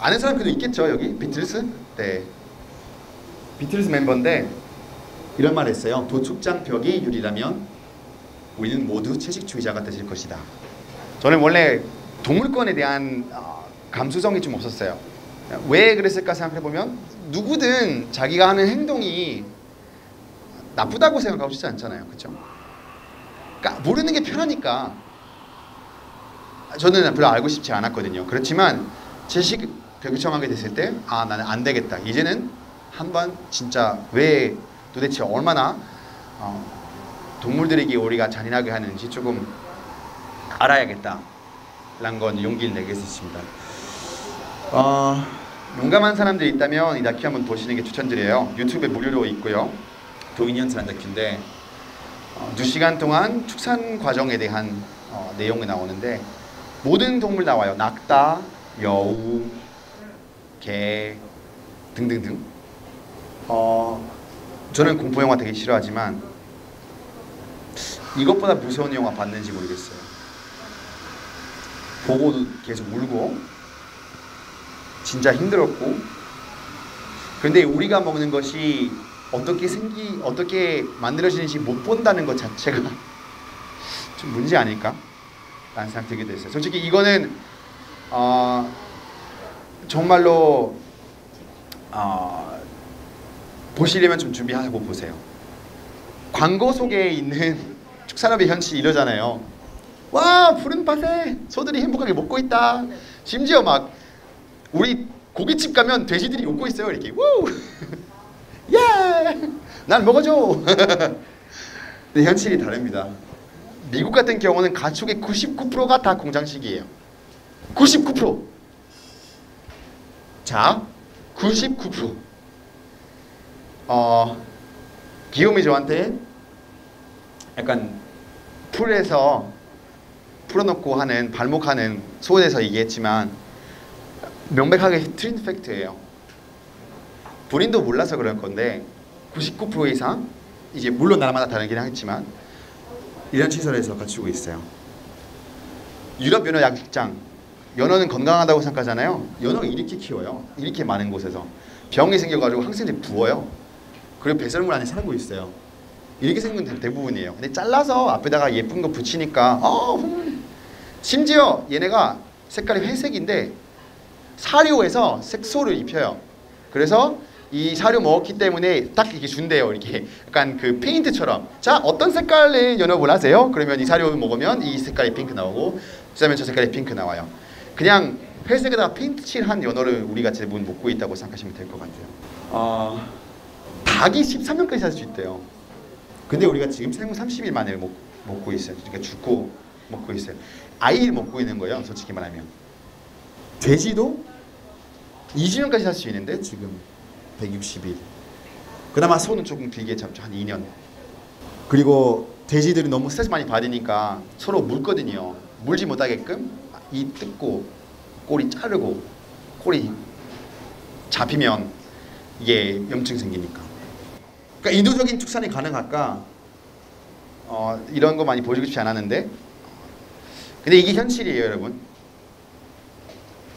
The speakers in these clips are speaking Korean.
아는 사람 그래도 있겠죠 여기? 비틀스? 네. 비틀스 멤버인데 이런 말을 했어요. 도축장 벽이 유리라면 우리는 모두 채식주의자가 되실 것이다. 저는 원래 동물권에 대한 감수성이 좀 없었어요. 왜 그랬을까 생각해보면 누구든 자기가 하는 행동이 나쁘다고 생각하고 싶지 않잖아요. 그렇죠? 그러니까 모르는 게 편하니까. 저는 별로 알고 싶지 않았거든요. 그렇지만 채식 결정하게 됐을 때 나는 안 되겠다. 이제는 한번 진짜 왜 도대체 얼마나 동물들에게 우리가 잔인하게 하는지 조금 알아야겠다 라는 건 용기를 내겠습니다. 용감한 사람들이 있다면 이 다큐 한번 보시는 게 추천드려요. 유튜브에 무료로 있고요. 도미니언스라는 다큐인데 2시간 동안 축산 과정에 대한 내용이 나오는데 모든 동물 나와요. 낙타, 여우, 개 등등등. 저는 공포영화 되게 싫어하지만 이것보다 무서운 영화 봤는지 모르겠어요. 보고도 계속 울고 진짜 힘들었고, 근데 우리가 먹는 것이 어떻게 만들어지는지 못 본다는 것 자체가 좀 문제 아닐까? 라는 생각 들기도 했어요. 솔직히 이거는 정말로 보시려면 좀 준비하고 보세요. 광고 속에 있는 축산업의 현실이 이러잖아요. 와, 푸른 밭에 소들이 행복하게 먹고 있다. 심지어 막 우리 고깃집 가면 돼지들이 웃고 있어요. 이렇게 우! 예! 난 먹어줘. 근데 현실이 다릅니다. 미국 같은 경우는 가축의 99%가 다 공장식이에요. 99%. 자, 99%. 기욤이 저한테 약간 풀에서 풀어놓고 하는 발목하는 소에 대해서 얘기했지만 명백하게 트윈 팩트예요. 본인도 몰라서 그럴 건데 99% 이상, 이제 물론 나라마다 다르긴 하겠지만 이런 시설에서 갖추고 있어요. 유럽 연어 양식장, 연어는 건강하다고 생각하잖아요. 연어 이렇게 키워요. 이렇게 많은 곳에서 병이 생겨가지고 항생제 부어요. 그리고 배설물 안에 살고 있어요. 이렇게 생긴 건 대부분이에요. 근데 잘라서 앞에다가 예쁜 거 붙이니까 심지어 얘네가 색깔이 회색인데 사료에서 색소를 입혀요. 그래서 이 사료 먹었기 때문에 딱 이렇게 준대요. 이렇게 약간 그 페인트처럼. 자, 어떤 색깔의 연어 원하세요? 그러면 이 사료 먹으면 이 색깔이 핑크 나오고 그다음에 저 색깔이 핑크 나와요. 그냥 회색에다가 페인트 칠한 연어를 우리가 대부분 먹고 있다고 생각하시면 될 것 같아요. 닭이 13년까지 살 수 있대요. 근데 우리가 지금 생후 30일 만에 먹고 있어요. 그러니까 죽고 먹고 있어요. 아이를 먹고 있는 거예요. 솔직히 말하면. 돼지도 20년까지 살 수 있는데 지금 160일. 그나마 소는 조금 길게 잡죠. 한 2년. 그리고 돼지들이 너무 스트레스 많이 받으니까 서로 물거든요. 물지 못하게끔 입 뜯고 꼬리 자르고 꼬리 잡히면 이게 염증 생기니까. 그러니까 인도적인 축산이 가능할까? 이런 거 많이 보시고 싶지 않았는데 근데 이게 현실이에요, 여러분.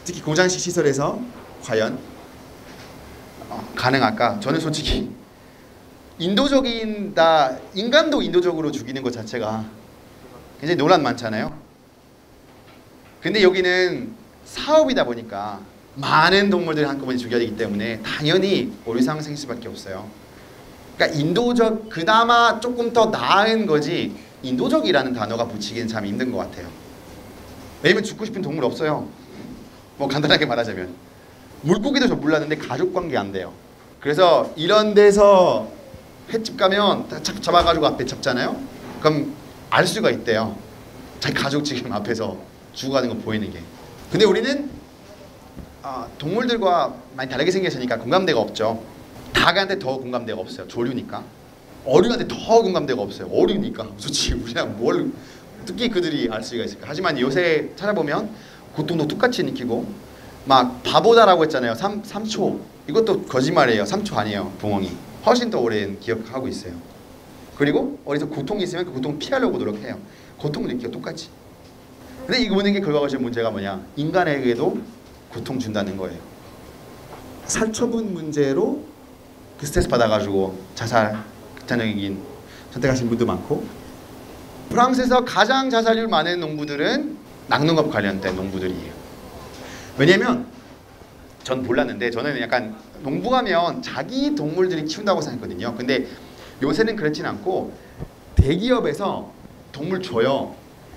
특히 고장식 시설에서 과연 가능할까? 저는 솔직히 인간도 인도적으로 죽이는 것 자체가 굉장히 논란 많잖아요. 근데 여기는 사업이다 보니까 많은 동물들을 한꺼번에 죽여야 되기 때문에 당연히 오류상 생길 수밖에 없어요. 그러니까 인도적, 그나마 조금 더 나은 거지 인도적이라는 단어가 붙이기는 참 힘든 것 같아요. 왜냐면 죽고 싶은 동물 없어요. 뭐 간단하게 말하자면 물고기도 저 몰랐는데 가족관계 안 돼요. 그래서 이런 데서 횟집 가면 잡아가지고 앞에 잡잖아요. 그럼 알 수가 있대요. 자기 가족 지금 앞에서 죽어가는 거 보이는 게. 근데 우리는 동물들과 많이 다르게 생겼으니까 공감대가 없죠. 닭한테 더 공감대가 없어요. 조류니까. 어류한테 더 공감대가 없어요. 어류니까. 솔직히 우리랑 뭘 어떻게 그들이 알 수가 있을까. 하지만 요새 찾아보면 고통도 똑같이 느끼고 막 바보다라고 했잖아요. 3초. 이것도 거짓말이에요. 3초 아니에요. 붕어이. 훨씬 더 오랜 기억하고 있어요. 그리고 어디서 고통이 있으면 그 고통을 피하려고 노력해요. 고통을 느끼고 똑같이. 근데 이 모든 게 결과적인 문제가 뭐냐? 인간에게도 고통 준다는 거예요. 살처분 문제로 그 스트레스 받아가지고 자살 극단적인 선택하신 분도 많고, 프랑스에서 가장 자살률 많은 농부들은 낙농업 관련된 농부들이에요. 왜냐면 전 몰랐는데 저는 약간 농부하면 자기 동물들이 키운다고 생각했거든요. 근데 요새는 그렇진 않고 대기업에서 동물 줘요.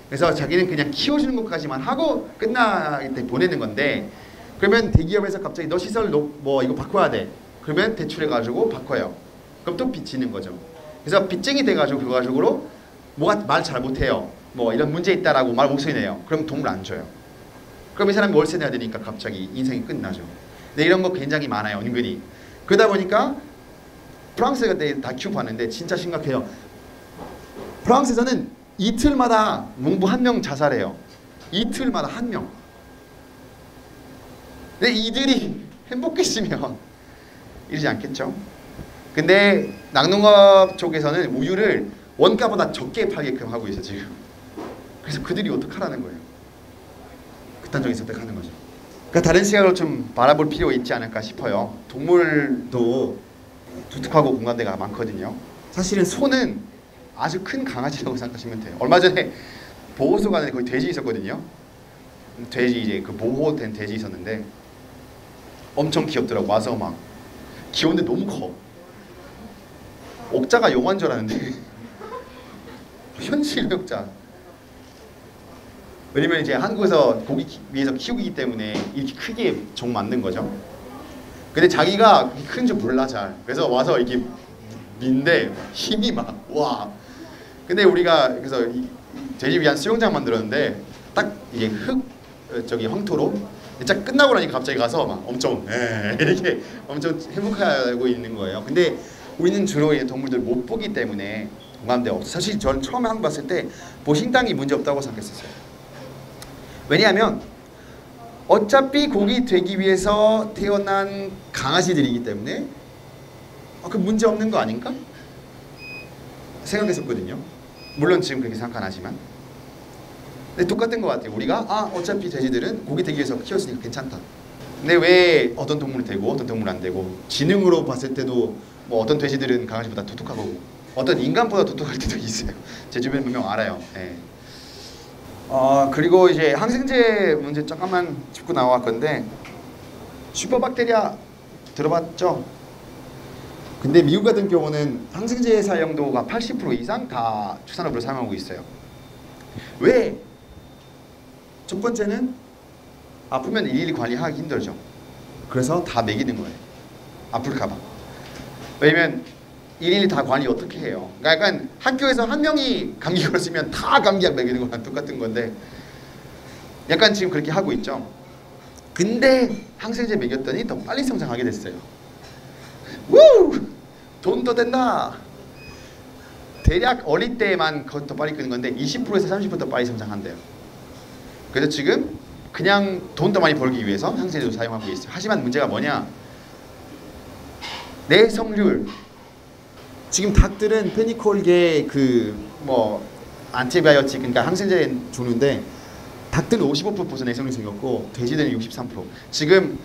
그래서 자기는 그냥 키워주는 것까지만 하고 끝날 때 보내는 건데, 그러면 대기업에서 갑자기 너 시설 뭐 이거 바꿔야 돼. 그러면 대출해가지고 바꿔요. 그럼 또 빚지는 거죠. 그래서 빚쟁이 돼가지고 그거 가지고 뭐가 말 잘 못해요. 뭐 이런 문제 있다라고 말 목소리 내요. 그럼 동물 안 줘요. 그럼 이 사람이 월세 내야 되니까 갑자기 인생이 끝나죠. 근데 이런 거 굉장히 많아요. 은근히. 그러다 보니까 프랑스에 그때 다큐 봤는데 진짜 심각해요. 프랑스에서는 이틀마다 농부 한 명 자살해요. 이틀마다 한 명. 근데 이들이 행복했으면 이러지 않겠죠. 근데 낙농업 쪽에서는 우유를 원가보다 적게 팔게끔 하고 있어요 지금. 그래서 그들이 어떡하라는 거예요. 극단적인 선택하는 거죠. 그러니까 다른 시각으로 좀 바라볼 필요 있지 않을까 싶어요. 동물도 두둑하고 공감대가 많거든요. 사실은 소는 아주 큰 강아지라고 생각하시면 돼요. 얼마 전에 보호소관에 거기 돼지 있었거든요. 돼지 이제 그 보호된 돼지 있었는데 엄청 귀엽더라고. 와서 막 귀여운데 너무 커. 옥자가 용한 줄 알았는데 현실 옥자. 왜냐면 이제 한국에서 고기 위해서 키우기 때문에 이렇게 크게 종 만든 거죠. 근데 자기가 큰 줄 몰라 잘. 그래서 와서 이렇게 민데 힘이 막 와. 근데 우리가 그래서 돼지 위한 수영장 만들었는데 딱 이게 저기 황토로 진짜 끝나고 나니까 갑자기 가서 막 엄청 이렇게 엄청 행복하고 있는 거예요. 근데 우리는 주로 동물들 못 보기 때문에 공감대 없어. 사실 저는 처음에 한국 봤을 때 보신당이 문제 없다고 생각했었어요. 왜냐하면 어차피 고기 되기 위해서 태어난 강아지들이기 때문에 그 문제 없는 거 아닌가? 생각했었거든요. 물론 지금 그렇게 생각 안 하지만. 근데 똑같은 것 같아요. 우리가 어차피 돼지들은 고기 되기 위해서 키웠으니까 괜찮다. 근데 왜 어떤 동물이 되고 어떤 동물은 안 되고, 지능으로 봤을 때도 뭐 어떤 돼지들은 강아지보다 똑똑하고 어떤 인간보다 똑똑할 때도 있어요. 제 주변에 분명 알아요. 네. 그리고 이제 항생제 문제 잠깐만 짚고 나갈 건데, 슈퍼박테리아 들어봤죠? 근데 미국 같은 경우는 항생제 사용도가 80% 이상 다 추산업으로 사용하고 있어요. 왜? 첫 번째는 아프면 일일이 관리하기 힘들죠. 그래서 다 먹이는 거예요. 아플까봐. 왜냐면 일일이 다 관리 어떻게 해요? 그러니까 약간 학교에서 한 명이 감기 걸렸으면 다 감기약 먹이는 거랑 똑같은 건데, 약간 지금 그렇게 하고 있죠. 근데 항생제 먹였더니 더 빨리 성장하게 됐어요. 우! 돈 더 된다. 대략 어릴 때만 더 빨리 끄는 건데 20%에서 30% 더 빨리 성장한대요. 그래서 지금 그냥 돈 더 많이 벌기 위해서 항생제도 사용하고 있어요. 하지만 문제가 뭐냐? 내성률. 지금 닭들은 페니콜계 뭐 안티바이오틱, 그러니까 항생제 주는데 닭들은 55% 내성률이 생겼고 돼지들은 63%. 지금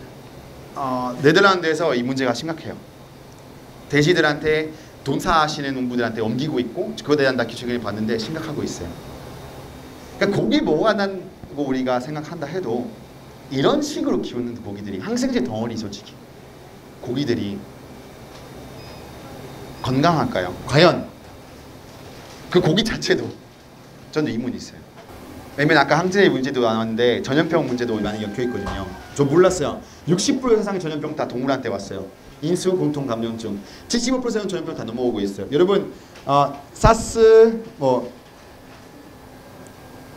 네덜란드에서 이 문제가 심각해요. 돼지들한테 돈사하시는 농부들한테 옮기고 있고, 그거에 대한 다큐 최근에 봤는데 심각하고 있어요. 그러니까 고기 보호한다고 우리가 생각한다 해도 이런 식으로 키우는 고기들이, 항생제 덩어리, 솔직히 고기들이 건강할까요? 과연 그 고기 자체도 저는 의문이 있어요. 왜냐면 아까 항생제 문제도 나왔는데 전염병 문제도 많이 엮여 있거든요. 저 몰랐어요. 60% 이상의 전염병 다 동물한테 왔어요. 인수 공통 감염증 75%는 전염병 다 넘어오고 있어요. 여러분 사스 뭐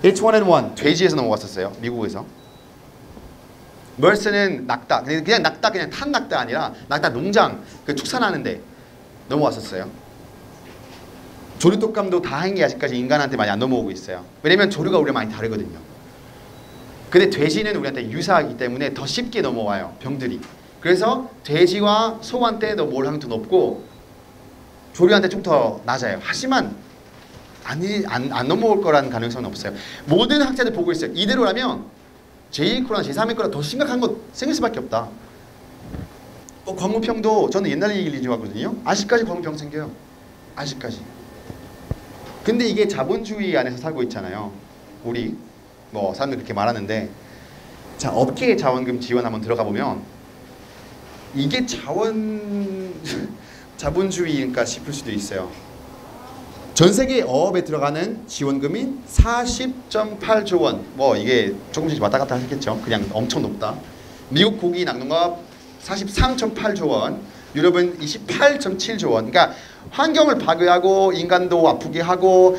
H1N1 돼지에서 넘어왔었어요. 미국에서. 멀스는 낙타, 그냥 낙타, 그냥 탄 낙타 아니라 낙타 농장 축산하는데 넘어왔었어요. 조류독감도 다행히 아직까지 인간한테 많이 안 넘어오고 있어요. 왜냐면 조류가 우리랑 많이 다르거든요. 근데 돼지는 우리한테 유사하기 때문에 더 쉽게 넘어와요, 병들이. 그래서 돼지와 소한테 뭘 하면 더 높고 조류한테 좀 더 낮아요. 하지만 안 넘어올 거라는 가능성은 없어요. 모든 학자들 보고 있어요. 이대로라면 제2 코로나, 제3의 코로나 더 심각한 거 생길 수밖에 없다. 광우병도 저는 옛날 얘기를 좋아하거든요. 아직까지 광우병 생겨요. 아직까지. 근데 이게 자본주의 안에서 살고 있잖아요. 우리 뭐 사람들 그렇게 말하는데, 자, 업계 자원금 지원 한번 들어가 보면 이게 자본주의인가 싶을 수도 있어요. 전 세계 어업에 들어가는 지원금이 40.8조 원. 뭐 이게 조금씩 왔다 갔다 하겠죠. 그냥 엄청 높다. 미국 고기 낙농업 43.8조 원, 유럽은 28.7조 원. 그러니까 환경을 파괴하고 인간도 아프게 하고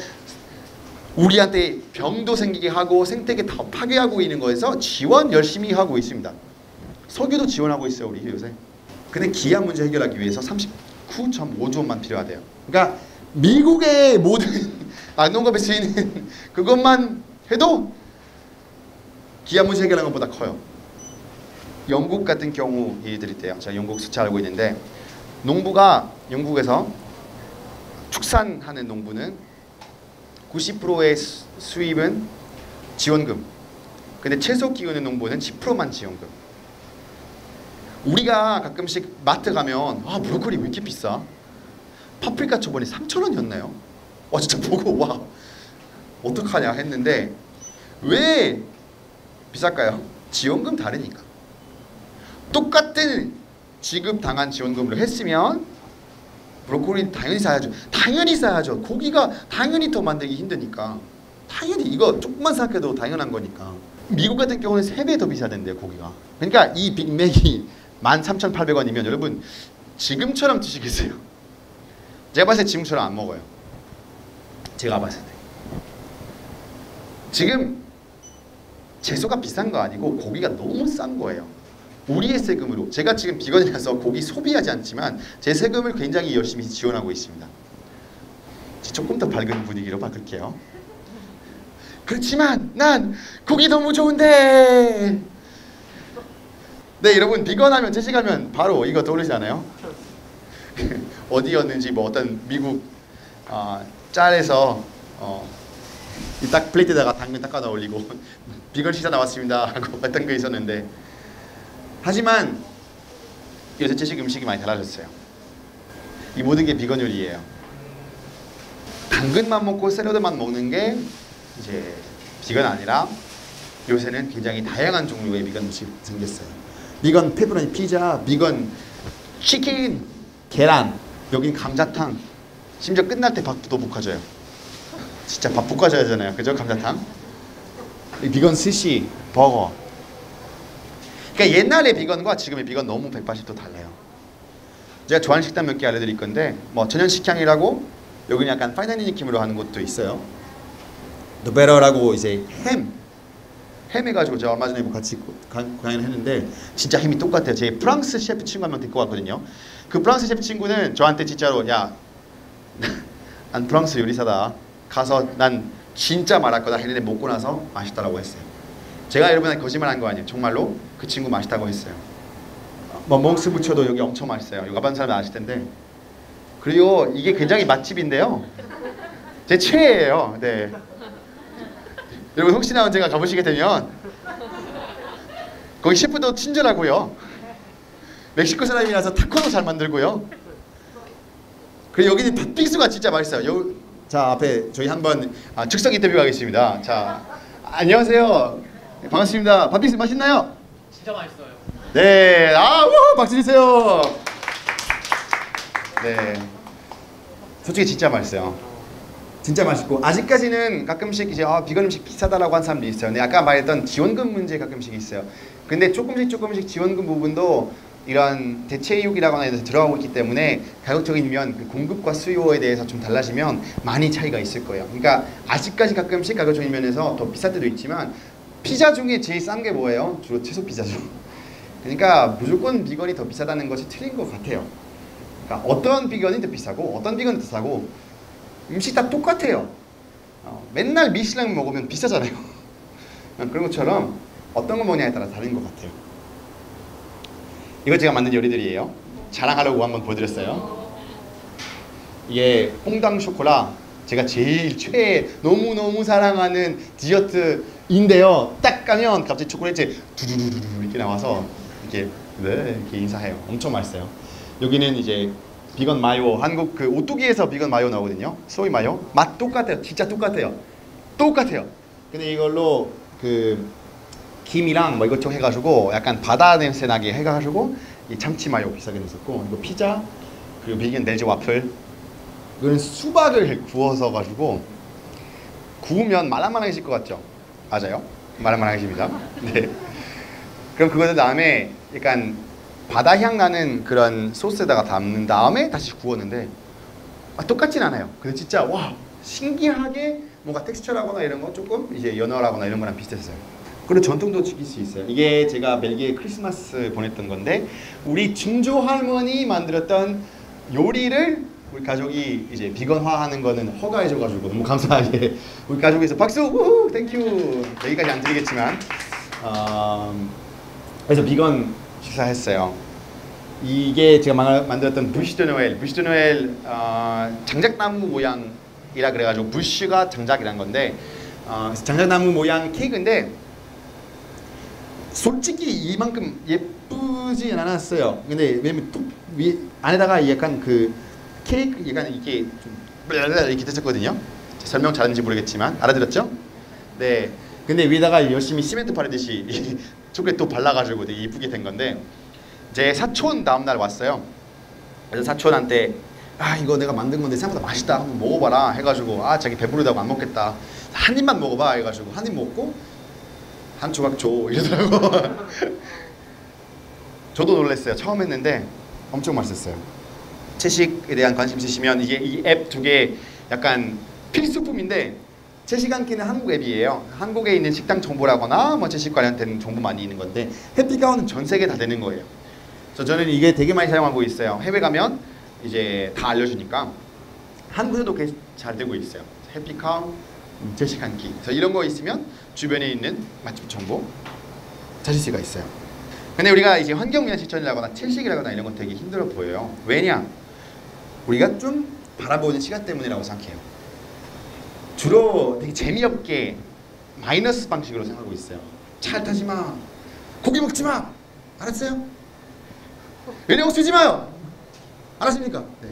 우리한테 병도 생기게 하고 생태계 다 파괴하고 있는 거에서 지원 열심히 하고 있습니다. 석유도 지원하고 있어요, 우리 요새. 근데 기아 문제 해결하기 위해서 39.5조 원만 필요하대요. 그러니까 미국의 모든 낙농업에 쓰이는 그것만 해도 기아 문제 해결하는 것보다 커요. 영국 같은 경우 예를 드릴게요. 제가 영국 수치 알고 있는데, 농부가 영국에서 축산하는 농부는 90%의 수입은 지원금. 근데 채소 키우는 농부는 10%만 지원금. 우리가 가끔씩 마트 가면 브로콜리 왜 이렇게 비싸? 파프리카 저번에 3,000원이었나요? 진짜 보고 와 어떡하냐 했는데, 왜 비쌀까요? 지원금 다르니까. 똑같은 지급당한 지원금으로 했으면 브로콜리 당연히 싸야죠. 당연히 싸야죠. 고기가 당연히 더 만들기 힘드니까. 당연히 이거 조금만 생각해도 당연한 거니까. 미국 같은 경우는 3배 더 비싸던데요, 고기가. 그러니까 이 빅맥이 13,800원이면 여러분 지금처럼 드시겠어요? 제가 봤을 때 지금처럼 안 먹어요. 제가 봤을 때. 지금 채소가 비싼 거 아니고 고기가 너무 싼 거예요. 우리의 세금으로. 제가 지금 비건이라서 고기 소비하지 않지만 제 세금을 굉장히 열심히 지원하고 있습니다. 조금 더 밝은 분위기로 바꿀게요. 그렇지만 난 고기 너무 좋은데. 네, 여러분 비건하면 채식하면 바로 이거 떠오르지 않아요? 어디였는지 뭐 어떤 미국 짤에서 이 딱 플레이트에다가 당근 닦아다 올리고 비건 식사 나왔습니다 하고 했던 거 있었는데, 하지만 요새 채식 음식이 많이 달라졌어요. 이 모든 게 비건 요리예요. 당근만 먹고 샐러드만 먹는 게 이제 비건 아니라 요새는 굉장히 다양한 종류의 비건 음식이 생겼어요. 비건 페퍼로니 피자, 비건 치킨, 계란, 여긴 감자탕, 심지어 끝날 때 밥도 볶아줘요. 진짜 밥 볶아줘야 하잖아요, 그죠? 감자탕. 비건 스시, 버거. 그러니까 옛날의 비건과 지금의 비건 너무 180도 달라요. 제가 좋아하는 식당 몇 개 알려드릴 건데, 뭐 천연식향이라고 여기는 약간 파이나니 느낌으로 하는 곳도 있어요. 노베러라고 이제 햄 해가지고 제가 얼마 전에 같이 강연을 했는데 진짜 햄이 똑같아요. 제 프랑스 셰프 친구 한 명 데리고 왔거든요. 그 프랑스 셰프 친구는 저한테 진짜로 야, 난 프랑스 요리사다. 가서 난 진짜 말할 거다 했는데 먹고 나서 맛있다라고 했어요. 제가 여러분한테 거짓말한 거 아니에요. 정말로 그 친구 맛있다고 했어요. 뭐 몽스 부쳐도 여기 엄청 맛있어요. 이거 가본 사람은 아실 텐데. 그리고 이게 굉장히 맛집인데요. 제 최애예요. 네. 여러분 혹시나 언젠가 가보시게 되면 거기 셰프도 친절하고요. 멕시코 사람이라서 타코도 잘 만들고요. 그리고 여기는 팥빙수가 진짜 맛있어요. 자, 앞에 저희 한번 즉석 인터뷰 가겠습니다. 자, 안녕하세요. 네, 반갑습니다. 팥빙수 맛있나요? 진짜 맛있어요. 네, 박수 주세요. 네, 솔직히 진짜 맛있어요. 진짜 맛있고, 아직까지는 가끔씩 이제 비건 음식 비싸다라고 한 사람도 있어요. 근데 아까 말했던 지원금 문제 가끔씩 있어요. 근데 조금씩 지원금 부분도 이런 대체육이라거나 해서 들어가고 있기 때문에 가격적이면 그 공급과 수요에 대해서 좀 달라지면 많이 차이가 있을 거예요. 그러니까 아직까지 가끔씩 가격적인 면에서 더 비쌀 때도 있지만, 피자 중에 제일 싼 게 뭐예요? 주로 채소 피자죠. 그러니까 무조건 비건이 더 비싸다는 것이 틀린 것 같아요. 그러니까 어떤 비건이 더 비싸고 어떤 비건이 더 싸고 음식 다 똑같아요. 맨날 미슐랭 먹으면 비싸잖아요. 그런 것처럼 어떤 거 먹냐에 따라 다른 것 같아요. 이거 제가 만든 요리들이에요. 자랑하려고 한번 보여드렸어요. 이게 홍당 쇼콜라, 제가 제일 최애 너무너무 사랑하는 디저트인데요. 딱 까면 갑자기 초콜릿이 두두두두 이렇게 나와서 이렇게 네, 이렇게 인사해요. 엄청 맛있어요. 여기는 이제 비건 마요, 한국 그 오뚜기에서 비건 마요 나오거든요. 소이 마요. 맛 똑같아요. 진짜 똑같아요. 똑같아요. 근데 이걸로 그 김이랑 뭐 이것저것 해가지고 약간 바다 냄새 나게 해가지고 이 참치 마요 비싸게 냈었고, 이거 피자, 그리고 비건 벨즈 와플. 이거는 수박을 구워서 가지고 구우면 말랑말랑해질 것 같죠? 맞아요. 말랑말랑해집니다. 네. 그럼 그거 다음에 약간 바다 향 나는 그런 소스에다가 담는 다음에 다시 구웠는데 똑같진 않아요. 근데 진짜 와 신기하게 뭔가 텍스처라거나 이런 거 조금 이제 연어라거나 이런 거랑 비슷했어요. 그리고 전통도 지킬 수 있어요. 이게 제가 벨기에 크리스마스 보냈던 건데 우리 증조 할머니 만들었던 요리를 우리 가족이 이제 비건화하는 거는 허가해줘가지고 너무 감사하게 우리 가족에서 박수 우후 땡큐 여기까지 안 드리겠지만 그래서 비건 식사했어요. 이게 제가 만들었던 부시 드 노엘, 부시 드 노엘 장작나무 모양이라 그래가지고 부시가 장작이란 건데 장작나무 모양 케이크인데 솔직히 이만큼 예쁘진 않았어요. 근데 왜냐면 또 안에다가 약간 그 케이크 약간 이게 좀 이렇게 됐었거든요. 설명 잘하는지 모르겠지만 알아들었죠? 네. 근데 위에다가 열심히 시멘트 바르듯이 초콜릿 또 발라가지고 되게 이쁘게 된 건데 제 사촌 다음날 왔어요. 그래서 사촌한테 이거 내가 만든 건데 생각보다 맛있다 한번 먹어봐라 해가지고 자기 배부르다고 안 먹겠다 한 입만 먹어봐 해가지고 한 입 먹고 한 조각 줘 이러더라고. 저도 놀랐어요. 처음 했는데 엄청 맛있었어요. 채식에 대한 관심 있으시면 이게 이 앱 두 개 약간 필수품인데 채식 한 끼는 한국 앱이에요. 한국에 있는 식당 정보라거나 뭐 채식 관련된 정보 많이 있는 건데 해피카우는 전 세계 다 되는 거예요. 그래서 저는 이게 되게 많이 사용하고 있어요. 해외 가면 이제 다 알려주니까 한국에도 꽤 잘 되고 있어요. 해피카우, 채식 한 끼. 그래서 이런 거 있으면 주변에 있는 맛집 정보 찾을 수가 있어요. 근데 우리가 이제 환경 위한 실천이라거나 채식이라거나 이런 건 되게 힘들어 보여요. 왜냐? 우리가 좀 바라보는 시각 때문이라고 생각해요. 주로 되게 재미없게 마이너스 방식으로 생각하고 있어요. 차 타지 마, 고기 먹지 마, 알았어요? 연령 쓰지 마요, 알았습니까? 네.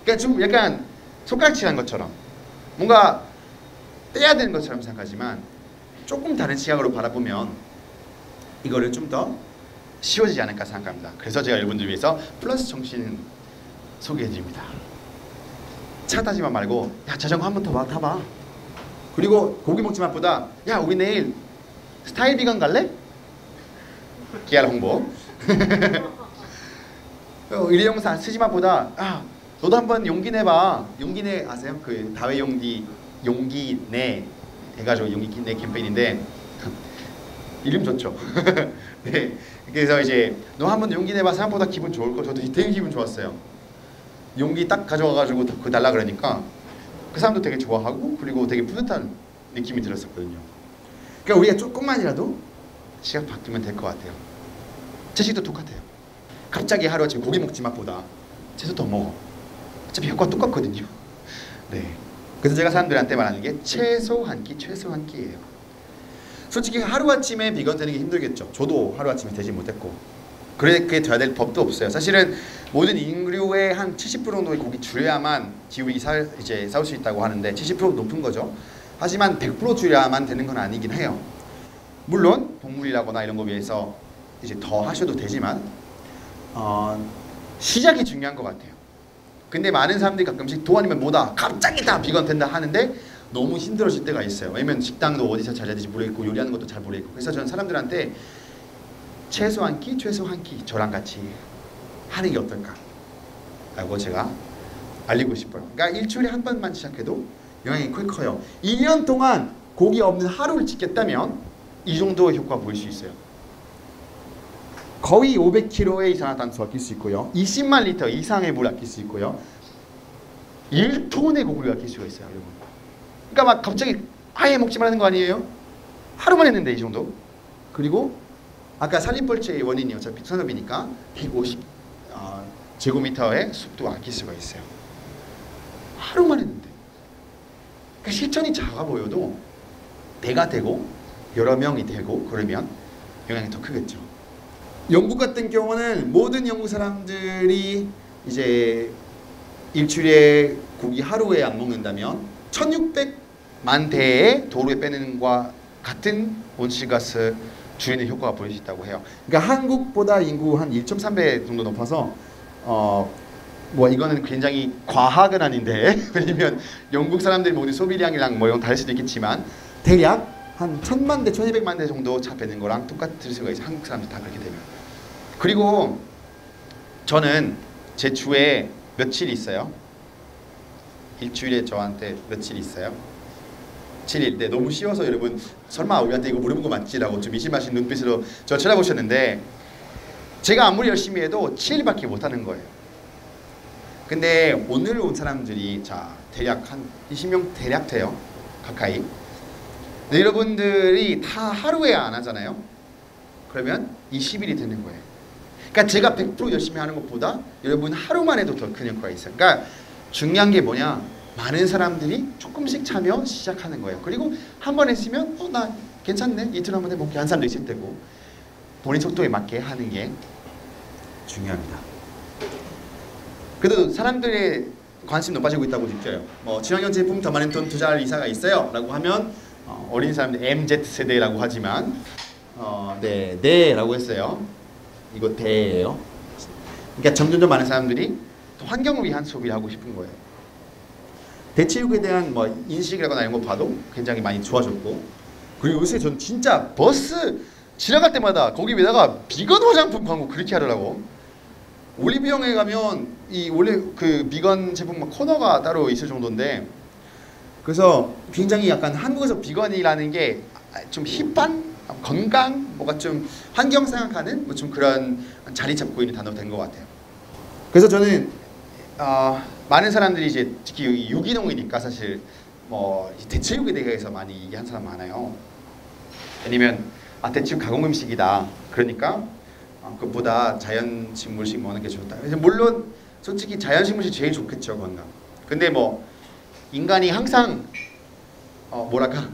그러니까 좀 약간 손가락질한 것처럼 뭔가 떼야 되는 것처럼 생각하지만 조금 다른 시각으로 바라보면 이거를 좀 더 쉬워지지 않을까 생각합니다. 그래서 제가 여러분들 위해서 플러스 정신 소개해드립니다. 차 타지마 말고 야 자전거 한 번 더 타봐. 그리고 고기 먹지 마보다 야 우리 내일 스타일 비건 갈래? 기알 홍보. 일회용사 쓰지 마보다 너도 한번 용기 내봐. 용기 내 아세요? 그 다회 용기 내 해가지고 용기 내 캠페인인데 이름 좋죠. 네. 그래서 이제 너 한번 용기 내봐. 생각보다 기분 좋을 거. 저도 되게 기분 좋았어요. 용기 딱 가져와가지고 그거 달라 그러니까 그 사람도 되게 좋아하고 그리고 되게 뿌듯한 느낌이 들었었거든요. 그러니까 우리가 조금만이라도 시각 바뀌면 될 것 같아요. 채식도 똑같아요. 갑자기 하루아침에 고기 먹지 마보다 채소 더 먹어. 어차피 효과 똑같거든요. 네. 그래서 제가 사람들한테 말하는 게 최소 한 끼, 최소 한 끼예요. 솔직히 하루아침에 비건 되는 게 힘들겠죠. 저도 하루아침에 되지 못했고 그렇게 돼야 될 법도 없어요. 사실은 모든 인류의 한 70% 정도의 고기 줄여야만 기후위기 싸울 수 있다고 하는데 70% 높은 거죠. 하지만 100% 줄여야만 되는 건 아니긴 해요. 물론 동물이라거나 이런 거 위해서 이제 더 하셔도 되지만 시작이 중요한 것 같아요. 근데 많은 사람들이 가끔씩 도안이면 뭐다 갑자기 다 비건 된다 하는데 너무 힘들어질 때가 있어요. 왜냐면 식당도 어디서 잘 해야 될지 모르겠고 요리하는 것도 잘 모르겠고. 그래서 저는 사람들한테 최소 한 끼, 최소 한 끼 저랑 같이 하는 게 어떨까 라고 제가 알리고 싶어요. 그러니까 일주일에 한 번만 시작해도 영향이 꽤 커요. 2년 동안 고기 없는 하루를 지켰다면 이 정도의 효과 보일 수 있어요. 거의 500kg의 이산화탄소 아낄 수 있고요. 20만 리터 이상의 물 아낄 수 있고요. 1톤의 고기를 아낄 수가 있어요. 여러분. 그러니까 막 갑자기 아예 먹지 말라는 거 아니에요? 하루만 했는데 이 정도. 그리고 아까 산림벌채의 원인이 어차피 산업이니까 150 제곱미터의 숲도 아낄 수가 있어요. 하루만 했는데. 그러니까 실천이 작아 보여도 배가 되고 여러 명이 되고 그러면 영향이 더 크겠죠. 영국 같은 경우는 모든 영국 사람들이 이제 일주일에 고기 하루에 안 먹는다면 1600만 대의 도로에 빼내는 것과 같은 온실가스 줄이는 효과가 보일 수 있다고 해요. 그러니까 한국보다 인구 한 1.3배 정도 높아서 뭐 이거는 굉장히 과학은 아닌데 왜냐면 영국 사람들이 모두 소비량이랑 뭐 이런 다를 수도 있겠지만 대략 한 1000만 대, 1200만 대 정도 차 빼는 거랑 똑같을 수가 있어요. 한국 사람들 다 그렇게 되면. 그리고 저는 제 주에 며칠 있어요? 일주일에 저한테 며칠 있어요? 7일. 네, 너무 쉬워서 여러분 설마 우리한테 이거 물어본 거 맞지라고 좀 의심하신 눈빛으로 저 쳐다보셨는데 제가 아무리 열심히 해도 7일밖에 못하는 거예요. 근데 오늘 온 사람들이 자 대략 한 20명 대략 돼요. 가까이. 근데 여러분들이 다 하루에 안 하잖아요. 그러면 20일이 되는 거예요. 그러니까 제가 100% 열심히 하는 것보다 여러분 하루만 해도 더 큰 효과가 있어요. 그러니까 중요한 게 뭐냐? 많은 사람들이 조금씩 차며 시작하는 거예요. 그리고 한 번 했으면 나 괜찮네. 이틀 한번 해볼게. 한 사람도 있을 테고 본인 속도에 맞게 하는 게 중요합니다. 그래도 사람들의 관심 높아지고 있다고 느껴요. 뭐 친환경 제품 더 많은 돈 투자할 의사가 있어요 라고 하면 어린 사람들 MZ세대라고 하지만 네 라고 했어요. 이거 대예요. 그러니까 점점 많은 사람들이 환경을 위한 소비를 하고 싶은 거예요. 대체육에 대한 뭐 인식이라거나 이런 거 봐도 굉장히 많이 좋아졌고 그리고 요새 전 진짜 버스 지나갈 때마다 거기 위에다가 비건 화장품 광고 그렇게 하더라고. 올리브영에 가면 이 원래 그 비건 제품 막 코너가 따로 있을 정도인데 그래서 굉장히 약간 한국에서 비건이라는 게 좀 힙한 건강 뭐가 좀 환경 생각하는 뭐 좀 그런 자리 잡고 있는 단어가 된 것 같아요. 그래서 저는 많은 사람들이 이제 특히 유기농이니까 사실 뭐 대체육에 대해서 많이 얘기한 사람 많아요. 아니면 대체육 가공 음식이다. 그러니까 그것보다 자연 식물식 먹는 게 좋다. 그래서 물론 솔직히 자연 식물식 제일 좋겠죠 건강. 근데 뭐 인간이 항상 뭐랄까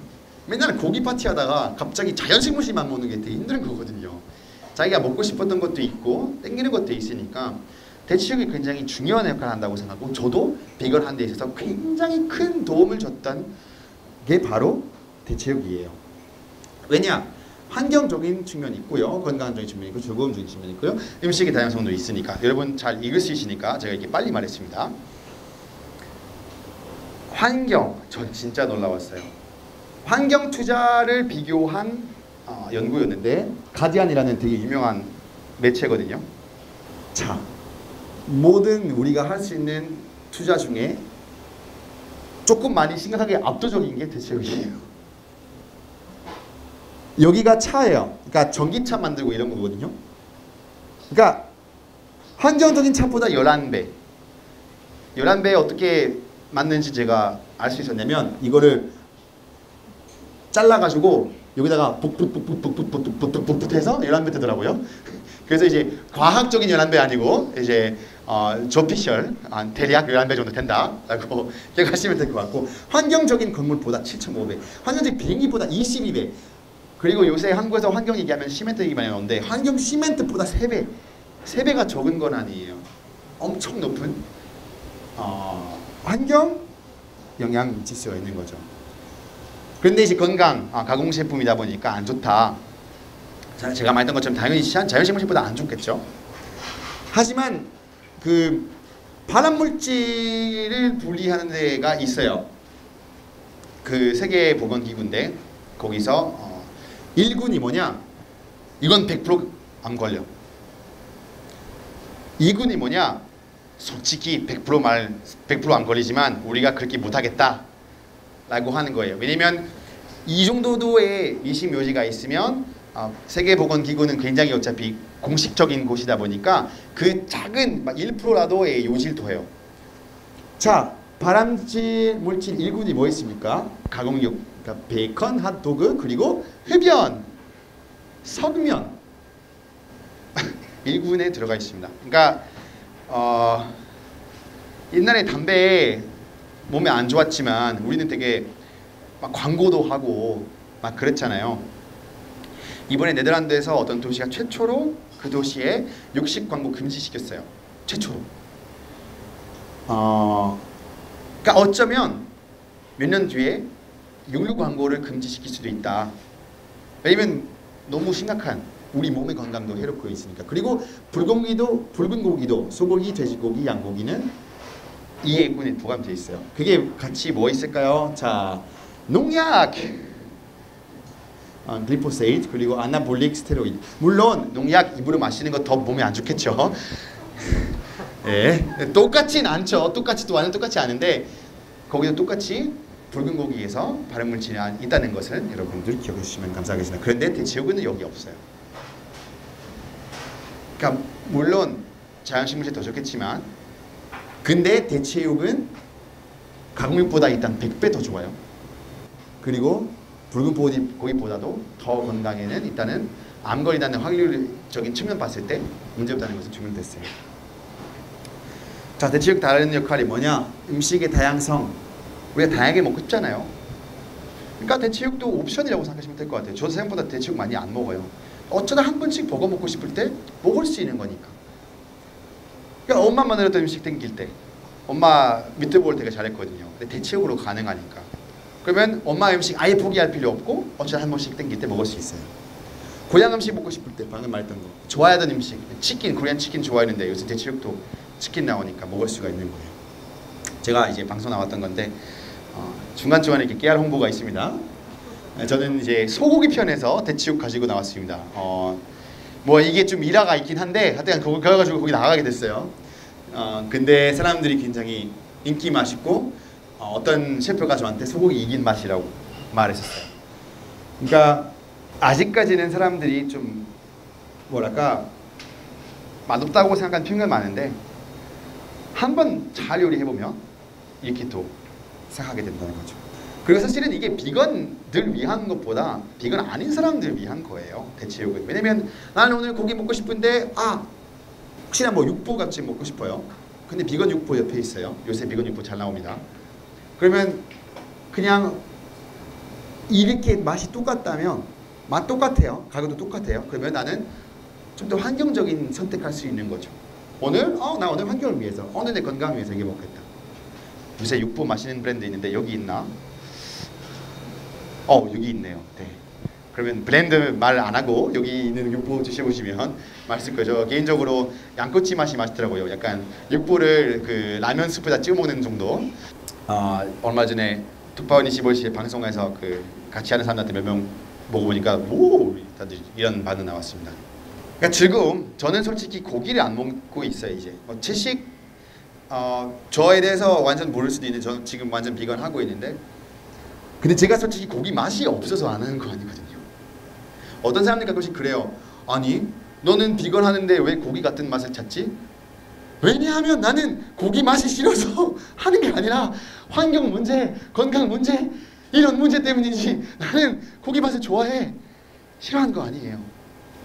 맨날 고기 파티하다가 갑자기 자연 식물식만 먹는 게 되게 힘든 거거든요. 자기가 먹고 싶었던 것도 있고 땡기는 것도 있으니까 대체육이 굉장히 중요한 역할을 한다고 생각하고 저도 비건 하는 데 있어서 굉장히 큰 도움을 줬던 게 바로 대체육이에요. 왜냐? 환경적인 측면이 있고요. 건강적인 측면이 있고 즐거움적인 측면이 있고요. 음식의 다양성도 있으니까 여러분 잘 읽을 수 있으니까 제가 이렇게 빨리 말했습니다. 환경, 전 진짜 놀라웠어요. 환경 투자를 비교한 연구였는데 가디언이라는 되게 유명한 매체거든요. 자, 모든 우리가 할 수 있는 투자 중에 조금 많이 심각하게 압도적인 게 대체육이에요. 여기가 차예요. 그러니까 전기차 만들고 이런 거거든요. 그러니까 환경적인 차보다 11배. 11배 어떻게 맞는지 제가 알 수 있었냐면 이거를 잘라가지고 여기다가 북북북북북북북북북북 해서 11배 되더라고요. 그래서 이제 과학적인 11배 아니고 이제 조피셜 대략 11배 정도 된다라고 기억하시면 될 것 같고 환경적인 건물보다 7.5배, 환경적인 비행기보다 22배. 그리고 요새 한국에서 환경 얘기하면 시멘트 얘기 많이 나오는데 환경 시멘트보다 3배, 3배가 적은 건 아니에요. 엄청 높은 환경 영향 지수가 있는 거죠. 그런데 이제 건강, 가공식품이다 보니까 안 좋다. 제가 말했던 것처럼 당연히 자연식물식보다 안 좋겠죠. 하지만 그 발암물질을 분리하는 데가 있어요. 그 세계보건기구인데 거기서 1군이 뭐냐? 이건 100%안 걸려. 2군이 뭐냐? 솔직히 100%안 걸리지만 우리가 그렇게 못하겠다 라고 하는 거예요. 왜냐면 이 정도의 미심 요지가 있으면 세계보건기구는 굉장히 어차피 공식적인 곳이다 보니까 그 작은 1%라도의 요지를 둬요. 자, 발암질 물질 1군이 뭐 있습니까? 가공육, 그러니까 베이컨, 핫도그, 그리고 흡연, 석면 1군에 들어가 있습니다. 그러니까 옛날에 담배 몸에 안 좋았지만 우리는 되게 막 광고도 하고 막 그랬잖아요. 이번에 네덜란드에서 어떤 도시가 최초로 그 도시에 육식 광고 금지시켰어요. 최초로. 그러니까 어쩌면 몇 년 뒤에 육류 광고를 금지시킬 수도 있다. 왜냐면 너무 심각한 우리 몸의 건강도 해롭고 있으니까. 그리고 붉은 고기도 소고기, 돼지고기, 양고기는 이 예군에 포함되어 있어요. 그게 같이 뭐 있을까요? 자, 농약, 글리포세이트, 그리고 아나볼릭 스테로이드. 물론 농약 입으로 마시는 거 더 몸에 안 좋겠죠. 예, 똑같진 않죠. 완전 똑같지 않은데 거기도 똑같이 붉은 고기에서 발암물질이 있다는 것을 여러분들 기억해 주시면 감사하겠습니다. 그런데 대체육은 여기 없어요. 그러니까 물론 자연식물이 더 좋겠지만 근데 대체육은 가공육보다 일단 100배 더 좋아요. 그리고 붉은 고기보다도 더 건강에는 일단은 암 걸린다는 확률적인 측면 봤을 때 문제없다는 것은 증명됐어요. 자, 대체육 다른 역할이 뭐냐? 음식의 다양성. 우리가 다양하게 먹고 싶잖아요. 그러니까 대체육도 옵션이라고 생각하시면 될 것 같아요. 저도 생각보다 대체육 많이 안 먹어요. 어쩌다 한 번씩 버거 먹고 싶을 때 먹을 수 있는 거니까. 그러니까 엄마 만들었던 음식 땡길 때 엄마 미트볼 되게 잘했거든요. 근데 대체육으로 가능하니까. 그러면 엄마 음식 아예 포기할 필요 없고 어쩌다 한 번씩 땡길 때 먹을 수 있어요. 고향 음식 먹고 싶을 때 방금 말했던 거 좋아하던 음식 치킨, 코리안 치킨 좋아했는데 요새 대체육도 치킨 나오니까 먹을 수가 있는 거예요. 제가 이제 방송 나왔던 건데 중간중간에 이렇게 깨알 홍보가 있습니다. 저는 이제 소고기 편에서 대체육 가지고 나왔습니다. 뭐 이게 좀 일화가 있긴 한데 하여튼 그거 가지고 거기 나가게 됐어요. 근데 사람들이 굉장히 인기 맛있고 어떤 셰프가 저한테 소고기 이긴 맛이라고 말했었어요. 그러니까 아직까지는 사람들이 좀 뭐랄까 맛없다고 생각하는 평균이 많은데 한 번 잘 요리해보면 이렇게 또 생각하게 된다는 거죠. 그리고 사실은 이게 비건들 위한 것보다 비건 아닌 사람들 위한 거예요. 대체육은. 왜냐면 나는 오늘 고기 먹고 싶은데 혹시나 뭐 육포 같이 먹고 싶어요. 근데 비건 육포 옆에 있어요. 요새 비건 육포 잘 나옵니다. 그러면 그냥 이렇게 맛이 똑같다면 맛 똑같아요. 가격도 똑같아요. 그러면 나는 좀 더 환경적인 선택할 수 있는 거죠. 오늘 나 오늘 환경을 위해서 오늘 내 건강을 위해서 이게 먹겠다. 요새 육포 마시는 브랜드 있는데 여기 있나? 여기 있네요. 네. 그러면 브랜드 말 안 하고 여기 있는 육포 드셔보시면 맛있을 거죠. 개인적으로 양꼬치 맛이 맛있더라고요. 약간 육포를 그 라면 스프에다 찍어 먹는 정도. 얼마 전에 툭파원이 15시 방송에서 그 같이 하는 사람한테 몇 명 먹어보니까 오 다들 이런 반응 나왔습니다. 그러니까 즐거움. 저는 솔직히 고기를 안 먹고 있어요 이제. 채식 저에 대해서 완전 모를 수도 있는데 저는 지금 완전 비건 하고 있는데 근데 제가 솔직히 고기 맛이 없어서 안 하는 거 아니거든요. 어떤 사람들 가끔씩 그래요. 아니 너는 비건 하는데 왜 고기 같은 맛을 찾지? 왜냐하면 나는 고기 맛이 싫어서 하는 게 아니라 환경 문제, 건강 문제 이런 문제 때문이지 나는 고기 맛을 좋아해. 싫어하는 거 아니에요.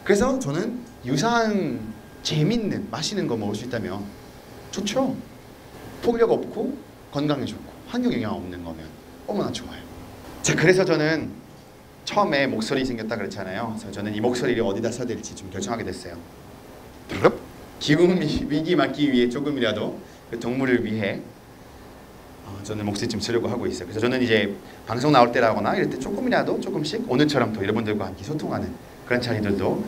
그래서 저는 유사한 재밌는 맛있는 거 먹을 수 있다면 좋죠. 폭력 없고 건강에 좋고 환경 영향 없는 거면 얼마나 좋아요. 자, 그래서 저는 처음에 목소리 생겼다 그랬잖아요. 그래서 저는 이 목소리를 어디다 써야 될지 좀 결정하게 됐어요. 기후 위기 막기 위해 조금이라도 그 동물을 위해 저는 목소리 좀 쓰려고 하고 있어요. 그래서 저는 이제 방송 나올 때라거나 이럴 때 조금이라도 조금씩 오늘처럼 또 여러분들과 함께 소통하는 그런 자리들도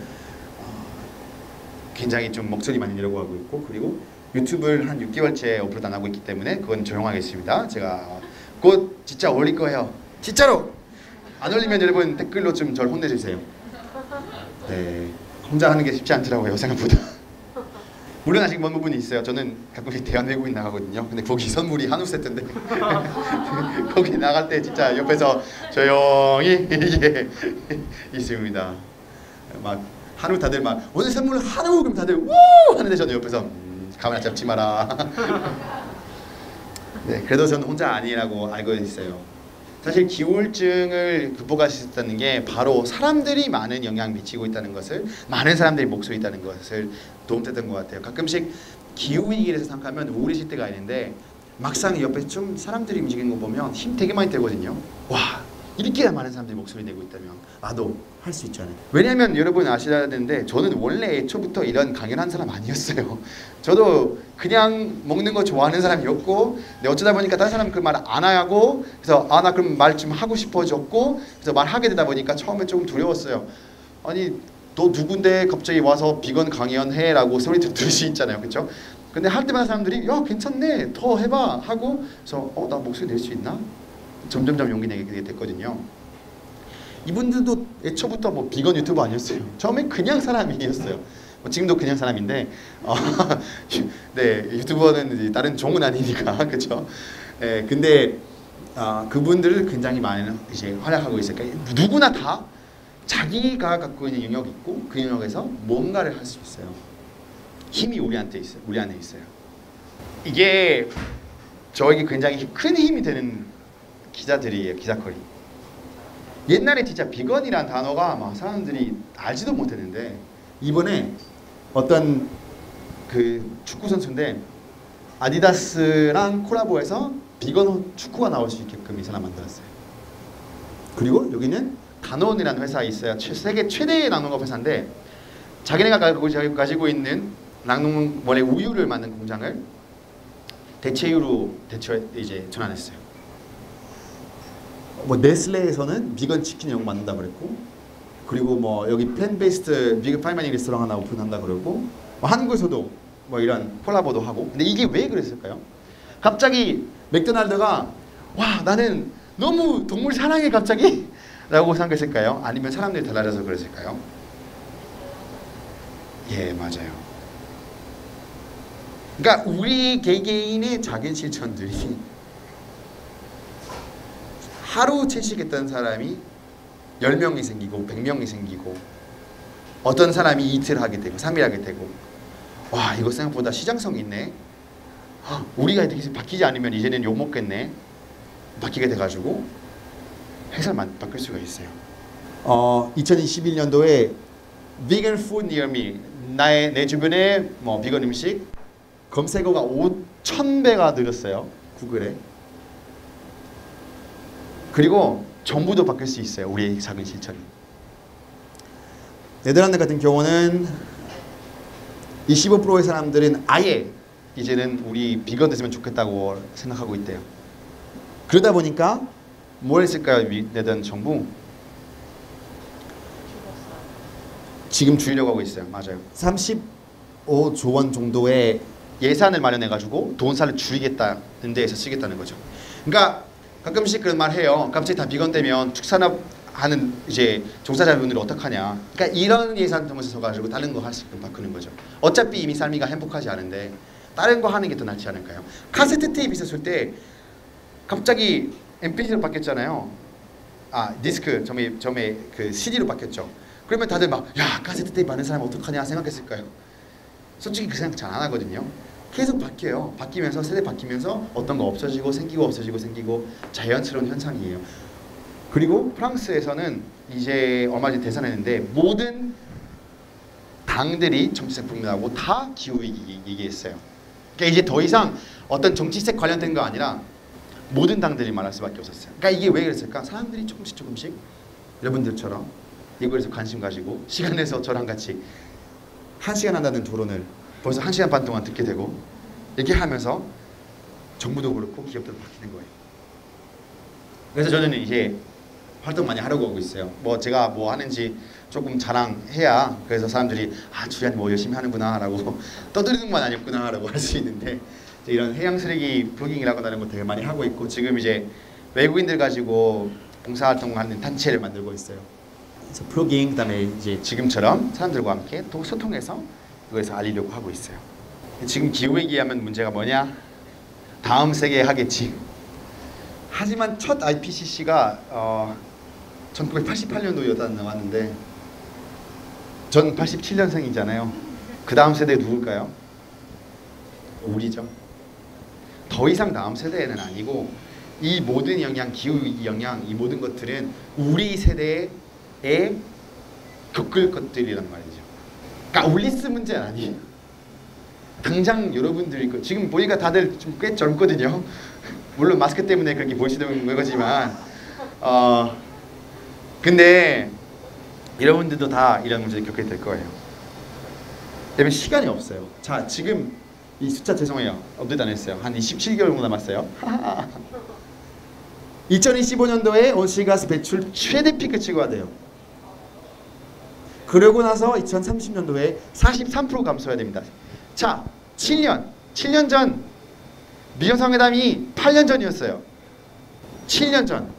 굉장히 좀 목소리 많이 내려고 하고 있고 그리고 유튜브를 한 6개월째 업로드 안 하고 있기 때문에 그건 조용하겠습니다. 제가 곧 진짜 올릴 거예요. 진짜로! 안 올리면 여러분 댓글로 좀 저를 혼내주세요. 네, 혼자 하는 게 쉽지 않더라고요 생각보다. 물론 아직 먼 부분이 있어요. 저는 가끔씩 대한외국인 나가거든요. 근데 거기 선물이 한우 세트인데 거기 나갈 때 진짜 옆에서 조용히 이게 있습니다. 막 한우 다들 막 오늘 선물 한우 그럼 다들 우 하는데 저는 옆에서 카메라 잡지 마라. 네, 그래도 저는 혼자 아니라고 알고 있어요. 사실 기우울증을 극복할 수 있다는 게 바로 사람들이 많은 영향을 미치고 있다는 것을 많은 사람들이 목소리 있다는 것을 도움됐던 것 같아요. 가끔씩 기후위기를 생각하면 우울해질 때가 있는데 막상 옆에 좀 사람들이 움직이는 거 보면 힘 되게 많이 되거든요. 와 이렇게 많은 사람들이 목소리 내고 있다면 나도 할 수 있잖아요. 왜냐하면 여러분 아셔야 되는데 저는 원래 애초부터 이런 강연한 사람 아니었어요. 저도 그냥 먹는 거 좋아하는 사람이었고, 근데 어쩌다 보니까 다른 사람 그 말 안 하고, 그래서 나 그럼 말 좀 하고 싶어졌고, 그래서 말하게 되다 보니까 처음에 조금 두려웠어요. 아니 너 누군데 갑자기 와서 비건 강연해 라고 소리 들을 수 있잖아요, 그렇죠? 근데 할 때마다 사람들이 야 괜찮네 더 해봐 하고, 그래서 나 목소리 낼 수 있나? 점점점 용기 내게 됐거든요. 이분들도 애초부터 뭐 비건 유튜버 아니었어요. 처음에 그냥 사람이었어요. 지금도 그냥 사람인데 네, 유튜버는 다른 종은 아니니까 그렇죠. 네, 근데 그분들을 굉장히 많이 이제 활약하고 있어요. 그러니까 누구나 다 자기가 갖고 있는 영역이 있고 그 영역에서 뭔가를 할 수 있어요. 힘이 우리 안에 있어요. 이게 저에게 굉장히 큰 힘이 되는 기자들이에요. 기자거리. 옛날에 진짜 비건이란 단어가 막 사람들이 알지도 못했는데 이번에 어떤 그 축구 선수인데 아디다스랑 콜라보해서 비건 축구가 나올 수 있게끔 이 사람 만들었어요. 그리고 여기는 다논이라는 회사 있어요. 세계 최대의 낙농업 회사인데 자기네가 가지고 있는 낙농원의 우유를 만든 공장을 대체유로 이제 전환했어요. 뭐 네슬레에서는 비건 치킨 이런 거 만든다 그랬고, 그리고 뭐 여기 플랜베이스드 비건 파이마닝 레스토랑 하나 오픈한다 그러고, 뭐 한국에서도 뭐 이런 콜라보도 하고. 근데 이게 왜 그랬을까요? 갑자기 맥도날드가 와 나는 너무 동물 사랑해 갑자기 라고 생각했을까요? 아니면 사람들이 달라져서 그랬을까요? 예, 맞아요. 그러니까 우리 개개인의 작은 실천들이 하루 채식했던 사람이 10명이 생기고 100명이 생기고, 어떤 사람이 이틀 하게 되고 3일 하게 되고, 와 이거 생각보다 시장성이 있네. 우리가 이렇게 바뀌지 않으면 이제는 욕먹겠네. 바뀌게 돼가지고 해설만 바뀔 수가 있어요. 2021년도에 Vegan Food Near Me, 내 주변에 뭐 비건 음식 검색어가 5,000배가 늘었어요, 구글에. 그리고 정부도 바뀔 수 있어요, 우리의 작은 실천이. 네덜란드 같은 경우는 25%의 사람들은 아예 이제는 우리 비건 됐으면 좋겠다고 생각하고 있대요. 그러다 보니까 뭘 했을까요, 네덜란드 정부? 지금 줄이려고 하고 있어요. 맞아요. 35조 원 정도의 예산을 마련해가지고 돈살을 줄이겠다는 데에서 쓰겠다는 거죠. 그러니까 가끔씩 그런 말 해요. 갑자기 다 비건 되면 축산업 하는 이제 종사자분들이 어떡하냐. 그러니까 이런 예산 좀 써가지고 다른 거 할 수 있게 바꾸는 거죠. 어차피 이미 삶이가 행복하지 않은데 다른 거 하는 게 더 낫지 않을까요? 카세트 테이프 있었을 때 갑자기 MP3로 바뀌었잖아요. 디스크 점에 그 CD로 바뀌었죠. 그러면 다들 막 야 카세트 테이프 많은 사람 어떡하냐 생각했을까요? 솔직히 그 생각 잘 안 하거든요. 계속 바뀌어요. 바뀌면서 세대 바뀌면서 어떤 거 없어지고 생기고 없어지고 생기고 자연스러운 현상이에요. 그리고 프랑스에서는 이제 얼마 전에 대선했는데 모든 당들이 정치색 불문하고 다 기후위기 얘기했어요. 그러니까 이제 더 이상 어떤 정치색 관련된 거 아니라 모든 당들이 말할 수밖에 없었어요. 그러니까 이게 왜 그랬을까? 사람들이 조금씩 여러분들처럼 이거에서 관심 가지고 시간 내서 저랑 같이 1시간 한다는 토론을 벌써 1시간 반 동안 듣게 되고, 이렇게 하면서 정부도 그렇고 기업들도 바뀌는 거예요. 그래서 저는 이제 활동 많이 하려고 하고 있어요. 뭐 제가 뭐 하는지 조금 자랑해야 그래서 사람들이 주리안 뭐 열심히 하는구나 라고 떠드는 건 아니었구나 라고 할 수 있는데, 이런 해양 쓰레기 플로깅이라고 하는 거 되게 많이 하고 있고, 지금 이제 외국인들 가지고 봉사활동하는 단체를 만들고 있어요. 그래서 플로깅, 그다음에 이제 지금처럼 사람들과 함께 또 소통해서 그거에서 알리려고 하고 있어요. 지금 기후위기 하면 문제가 뭐냐? 다음 세계에 하겠지. 하지만 첫 IPCC가 1988년도에 나왔는데 전 87년생이잖아요. 그 다음 세대 누굴까요? 우리죠. 더 이상 다음 세대는 아니고 이 모든 영향, 기후위기 영향, 이 모든 것들은 우리 세대에 겪을 것들이란 말이죠. 그러니까 올리스 문제는 아니에요. 당장 여러분들이 지금 보니까 다들 좀 꽤 젊거든요. 물론 마스크 때문에 그렇게 보시는 거지만 근데 여러분들도 다 이런 문제를 겪게 될 거예요. 여러분 시간이 없어요. 자, 지금 이 숫자 죄송해요. 업데이트 안 했어요. 한 27개월 정도 남았어요. 2025년도에 온실가스 배출 최대 피크 찍어야 돼요. 그러고 나서 2030년도에 43% 감소해야 됩니다. 자, 7년 전 미정상회담이 8년 전이었어요. 7년 전.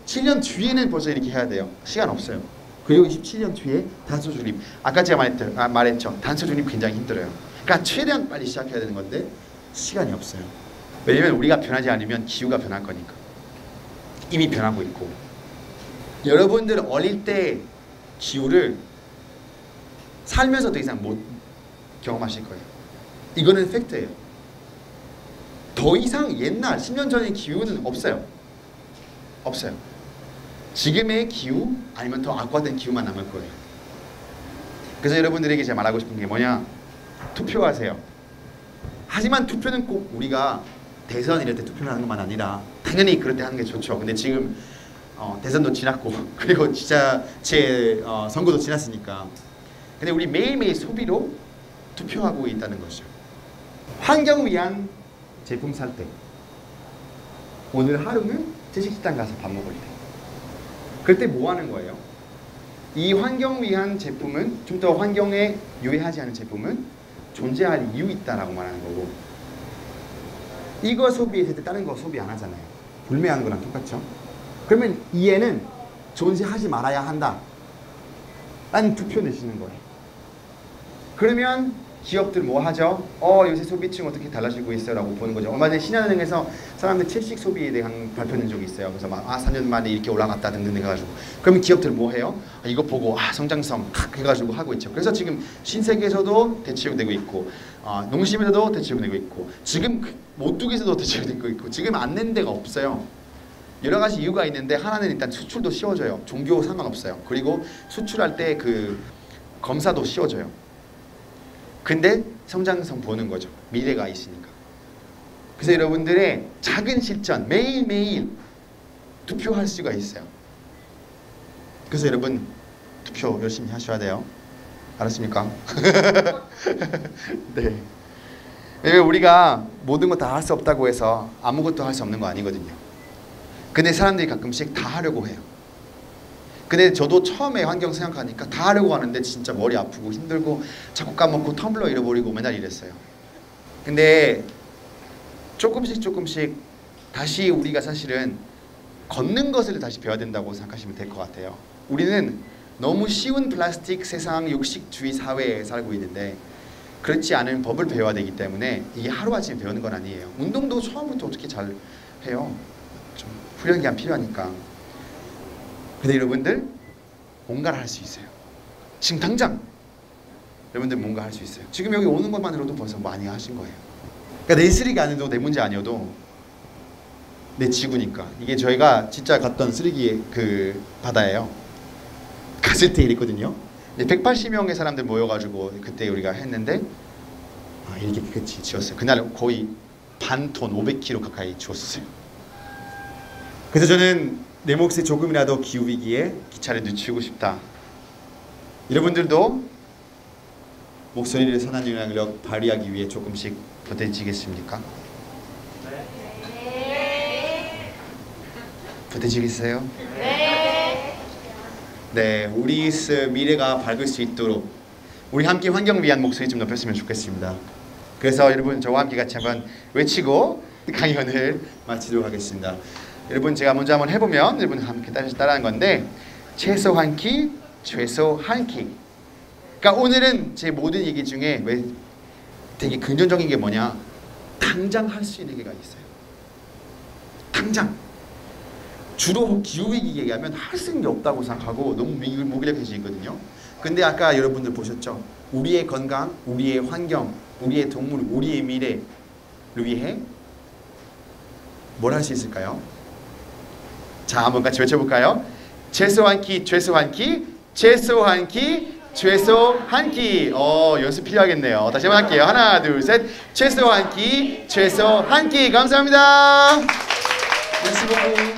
7년 뒤에는 벌써 이렇게 해야 돼요. 시간 없어요. 그리고 27년 뒤에 탄소 중립. 아까 제가 말했죠. 탄소 중립 굉장히 힘들어요. 그러니까 최대한 빨리 시작해야 되는 건데 시간이 없어요. 왜냐면 우리가 변하지 않으면 기후가 변할 거니까. 이미 변하고 있고. 여러분들 어릴 때 기후를 살면서 더 이상 못 경험하실 거예요. 이거는 팩트예요. 더 이상 옛날 10년 전의 기후는 없어요. 없어요. 지금의 기후 아니면 더 악화된 기후만 남을 거예요. 그래서 여러분들에게 제가 말하고 싶은 게 뭐냐, 투표하세요. 하지만 투표는 꼭 우리가 대선 이럴 때 투표를 하는 것만 아니라 당연히 그럴 때 하는 게 좋죠. 근데 지금 대선도 지났고 그리고 지자체 선거도 지났으니까. 근데 우리 매일매일 소비로 투표하고 있다는 거죠. 환경 위한 제품 살 때, 오늘 하루는 채식식당 가서 밥 먹을 때, 그럴 때 뭐 하는 거예요? 이 환경 위한 제품은, 좀 더 환경에 유해하지 않은 제품은 존재할 이유 있다라고 말하는 거고, 이거 소비했을 때 다른 거 소비 안 하잖아요. 불매하는 거랑 똑같죠? 그러면 이에는 존재하지 말아야 한다 라는 투표 내시는 거예요. 그러면 기업들 뭐 하죠? 요새 소비층 어떻게 달라지고 있어요? 라고 보는 거죠. 얼마 전에 신한은행에서 사람들 채식 소비에 대한 발표된 적이 있어요. 그래서 막 4년 만에 이렇게 올라갔다 등등 해가지고, 그러면 기업들 뭐 해요? 이거 보고 성장성 해가지고 하고 있죠. 그래서 지금 신세계에서도 대체육되고 있고, 농심에서도 대체육되고 있고, 지금 모뚜기에서도 대체육되고 있고, 지금 안 낸 데가 없어요. 여러 가지 이유가 있는데 하나는 일단 수출도 쉬워져요. 종교 상관없어요. 그리고 수출할 때 그 검사도 쉬워져요. 근데 성장성 보는 거죠. 미래가 있으니까. 그래서 여러분들의 작은 실천, 매일매일 투표할 수가 있어요. 그래서 여러분 투표 열심히 하셔야 돼요. 알았습니까? 네. 왜냐면 우리가 모든 거 다 할 수 없다고 해서 아무것도 할 수 없는 거 아니거든요. 근데 사람들이 가끔씩 다 하려고 해요. 근데 저도 처음에 환경 생각하니까 다 하려고 하는데 진짜 머리 아프고 힘들고 자꾸 까먹고 텀블러 잃어버리고 맨날 이랬어요. 근데 조금씩 다시 우리가 사실은 걷는 것을 다시 배워야 된다고 생각하시면 될 것 같아요. 우리는 너무 쉬운 플라스틱 세상, 육식주의 사회에 살고 있는데 그렇지 않은 법을 배워야 되기 때문에 이게 하루아침에 배우는 건 아니에요. 운동도 처음부터 어떻게 잘 해요? 좀 훈련 기간 필요하니까. 근데 여러분들 뭔가를 할 수 있어요. 지금 당장 여러분들 뭔가 할 수 있어요. 지금 여기 오는 것만으로도 벌써 많이 하신 거예요. 그러니까 내 쓰레기 아니어도 내 문제 아니어도 내 지구니까. 이게 저희가 진짜 갔던 쓰레기 그 바다예요. 갔을 때 이랬거든요. 180명의 사람들 모여가지고 그때 우리가 했는데 이렇게 깨끗이 지웠어요. 그날 거의 반 톤 500kg 가까이 지웠어요. 그래서 저는 내 몫에 조금이라도 기후위기에 기차를 늦추고 싶다. 여러분들도 목소리를 선한 영향력 발휘하기 위해 조금씩 보태지겠습니까? 네. 보태지겠어요? 네. 네, 우리 미래가 밝을 수 있도록 우리 함께 환경 위한 목소리 좀 높였으면 좋겠습니다. 그래서 여러분 저와 함께 같이 한번 외치고 강연을 마치도록 하겠습니다. 여러분 제가 먼저 한번 해보면 여러분 함께 따라하는 건데, 최소 한 끼, 최소 한 끼. 그러니까 오늘은 제 모든 얘기 중에 왜 되게 긍정적인 게 뭐냐, 당장 할 수 있는 게가 있어요. 당장. 주로 기후위기 얘기하면 할 수 있는 게 없다고 생각하고 너무 무기력해지거든요. 근데 아까 여러분들 보셨죠? 우리의 건강, 우리의 환경, 우리의 동물, 우리의 미래를 위해 뭘 할 수 있을까요? 자, 한번 같이 외쳐볼까요? 최소 한 끼, 최소 한 끼, 최소 한 끼, 최소 한 끼. 연습 필요하겠네요. 다시 한번 할게요. 하나, 둘, 셋. 최소 한 끼, 최소 한 끼. 감사합니다. merci beaucoup.